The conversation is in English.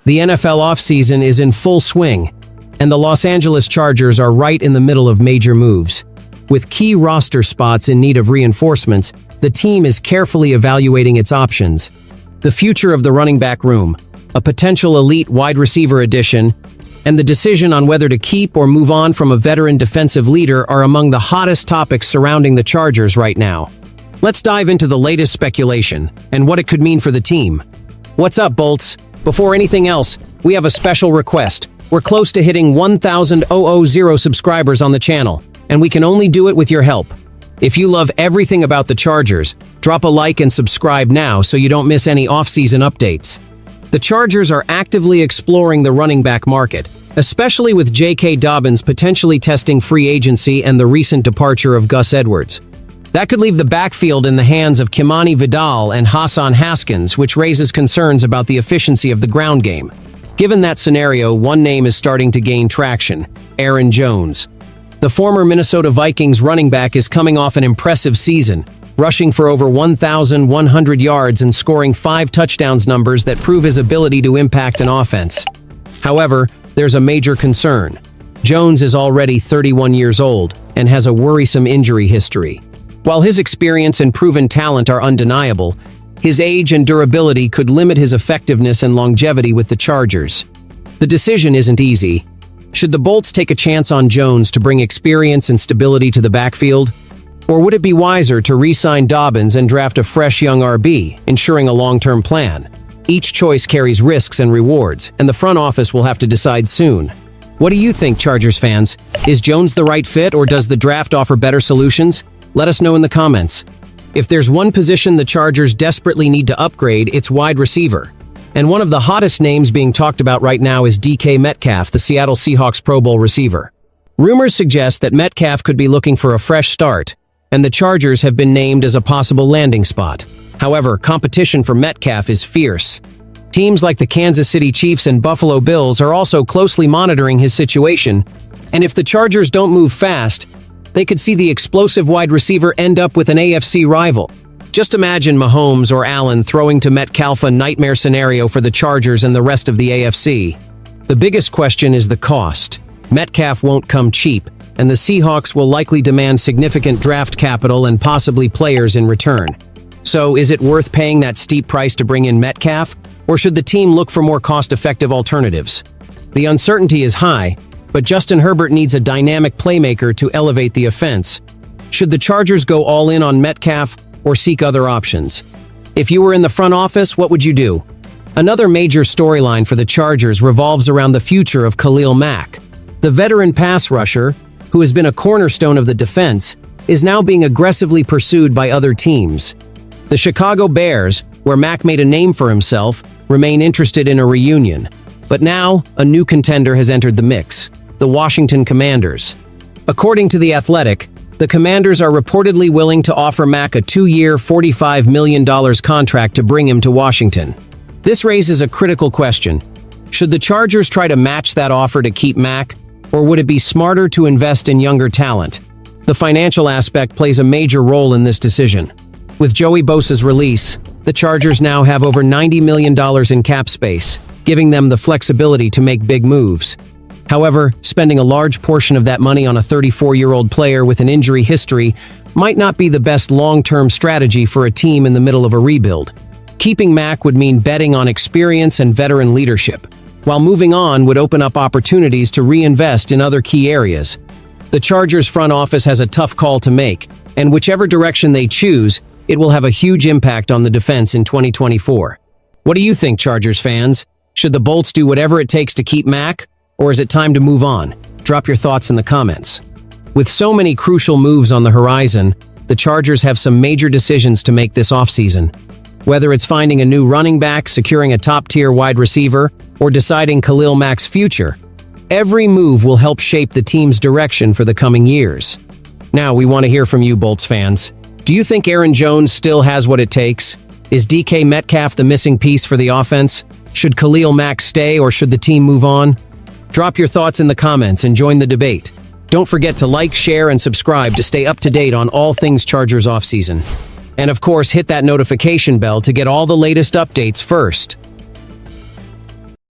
The NFL offseason is in full swing, and the Los Angeles Chargers are right in the middle of major moves. With key roster spots in need of reinforcements, the team is carefully evaluating its options. The future of the running back room, a potential elite wide receiver addition, and the decision on whether to keep or move on from a veteran defensive leader are among the hottest topics surrounding the Chargers right now. Let's dive into the latest speculation and what it could mean for the team. What's up, Bolts? Before anything else, we have a special request. We're close to hitting 1,000 subscribers on the channel, and we can only do it with your help. If you love everything about the Chargers, drop a like and subscribe now so you don't miss any off-season updates. The Chargers are actively exploring the running back market, especially with J.K. Dobbins potentially testing free agency and the recent departure of Gus Edwards. That could leave the backfield in the hands of Kimani Vidal and Hassan Haskins, which raises concerns about the efficiency of the ground game. Given that scenario, one name is starting to gain traction: Aaron Jones. The former Minnesota Vikings running back is coming off an impressive season, rushing for over 1,100 yards and scoring 5 touchdowns, numbers that prove his ability to impact an offense. However, there's a major concern. Jones is already 31 years old and has a worrisome injury history. While his experience and proven talent are undeniable, his age and durability could limit his effectiveness and longevity with the Chargers. The decision isn't easy. Should the Bolts take a chance on Jones to bring experience and stability to the backfield? Or would it be wiser to re-sign Dobbins and draft a fresh young RB, ensuring a long-term plan? Each choice carries risks and rewards, and the front office will have to decide soon. What do you think, Chargers fans? Is Jones the right fit, or does the draft offer better solutions? Let us know in the comments. If there's one position the Chargers desperately need to upgrade, it's wide receiver. And one of the hottest names being talked about right now is DK Metcalf, the Seattle Seahawks Pro Bowl receiver. Rumors suggest that Metcalf could be looking for a fresh start, and the Chargers have been named as a possible landing spot. However, competition for Metcalf is fierce. Teams like the Kansas City Chiefs and Buffalo Bills are also closely monitoring his situation, and if the Chargers don't move fast, they could see the explosive wide receiver end up with an AFC rival. Just imagine Mahomes or Allen throwing to Metcalf, a nightmare scenario for the Chargers and the rest of the AFC. The biggest question is the cost. Metcalf won't come cheap, and the Seahawks will likely demand significant draft capital and possibly players in return. So, is it worth paying that steep price to bring in Metcalf, or should the team look for more cost-effective alternatives? The uncertainty is high, but Justin Herbert needs a dynamic playmaker to elevate the offense. Should the Chargers go all in on Metcalf or seek other options? If you were in the front office, what would you do? Another major storyline for the Chargers revolves around the future of Khalil Mack. The veteran pass rusher, who has been a cornerstone of the defense, is now being aggressively pursued by other teams. The Chicago Bears, where Mack made a name for himself, remain interested in a reunion. But now, a new contender has entered the mix: the Washington Commanders. According to The Athletic, the Commanders are reportedly willing to offer Mack a 2-year, $45 million contract to bring him to Washington. This raises a critical question. Should the Chargers try to match that offer to keep Mack, or would it be smarter to invest in younger talent? The financial aspect plays a major role in this decision. With Joey Bosa's release, the Chargers now have over $90 million in cap space, giving them the flexibility to make big moves. However, spending a large portion of that money on a 34-year-old player with an injury history might not be the best long-term strategy for a team in the middle of a rebuild. Keeping Mack would mean betting on experience and veteran leadership, while moving on would open up opportunities to reinvest in other key areas. The Chargers front office has a tough call to make, and whichever direction they choose, it will have a huge impact on the defense in 2024. What do you think, Chargers fans? Should the Bolts do whatever it takes to keep Mack? Or is it time to move on? Drop your thoughts in the comments. With so many crucial moves on the horizon, the Chargers have some major decisions to make this offseason. Whether it's finding a new running back, securing a top-tier wide receiver, or deciding Khalil Mack's future, every move will help shape the team's direction for the coming years. Now, we want to hear from you, Bolts fans. Do you think Aaron Jones still has what it takes? Is DK Metcalf the missing piece for the offense? Should Khalil Mack stay, or should the team move on? Drop your thoughts in the comments and join the debate. Don't forget to like, share, and subscribe to stay up to date on all things Chargers offseason. And of course, hit that notification bell to get all the latest updates first.